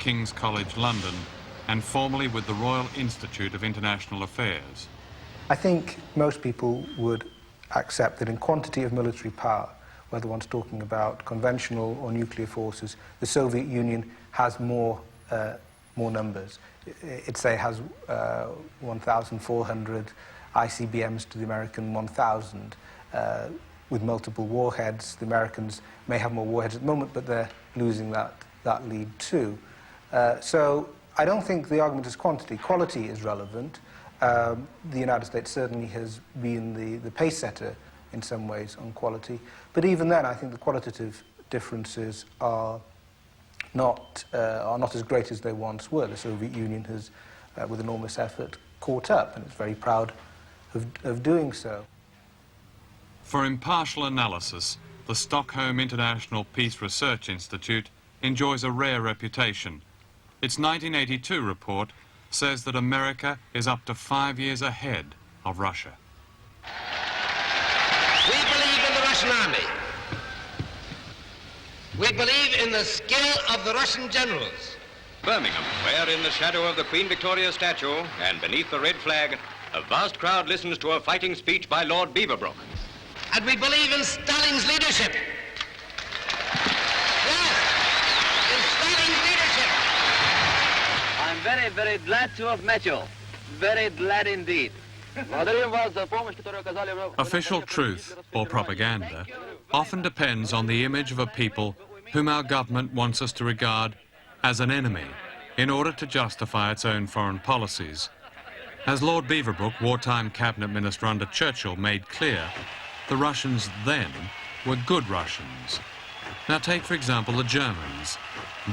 King's College London and formerly with the Royal Institute of International Affairs. I think most people would accept that in quantity of military power, whether one's talking about conventional or nuclear forces, the Soviet Union has more numbers. It, say, has 1,400 ICBMs to the American 1,000. With multiple warheads, the Americans may have more warheads at the moment, but they're losing that lead too. So I don't think the argument is quantity. Quality is relevant. The United States certainly has been the pace setter in some ways on quality. But even then, I think the qualitative differences are not as great as they once were. The Soviet Union has, with enormous effort, caught up, and it's very proud of doing so. For impartial analysis, the Stockholm International Peace Research Institute enjoys a rare reputation. Its 1982 report says that America is up to 5 years ahead of Russia. We believe in the Russian army. We believe in the skill of the Russian generals. Birmingham, where in the shadow of the Queen Victoria statue and beneath the red flag, a vast crowd listens to a fighting speech by Lord Beaverbrook. And we believe in Stalin's leadership. Yes, in Stalin's leadership. I'm very, very glad to have met you. Very glad indeed. Official truth, or propaganda, often depends on the image of a people whom our government wants us to regard as an enemy in order to justify its own foreign policies. As Lord Beaverbrook, wartime cabinet minister under Churchill, made clear, the Russians then were good Russians. Now take, for example, the Germans.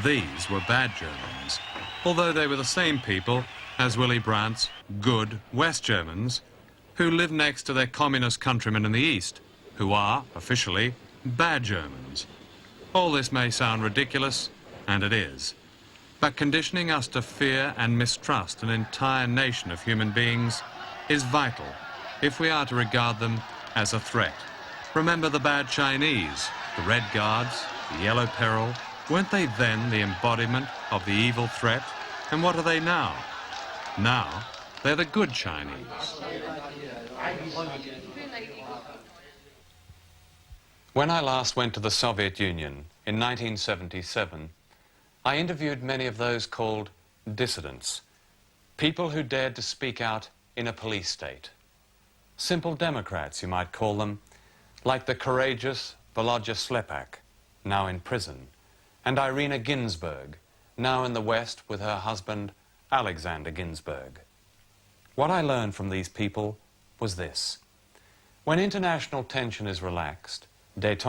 These were bad Germans, although they were the same people as Willy Brandt's good West Germans, who live next to their communist countrymen in the East, who are, officially, bad Germans. All this may sound ridiculous, and it is. But conditioning us to fear and mistrust an entire nation of human beings is vital if we are to regard them as a threat. Remember the bad Chinese, the Red Guards, the Yellow Peril. Weren't they then the embodiment of the evil threat? And what are they now? Now, they're the good Chinese. When I last went to the Soviet Union in 1977, I interviewed many of those called dissidents, people who dared to speak out in a police state. Simple Democrats, you might call them, like the courageous Volodya Slepak, now in prison, and Irina Ginsburg, now in the West with her husband Alexander Ginsburg. What I learned from these people was this: when international tension is relaxed, détente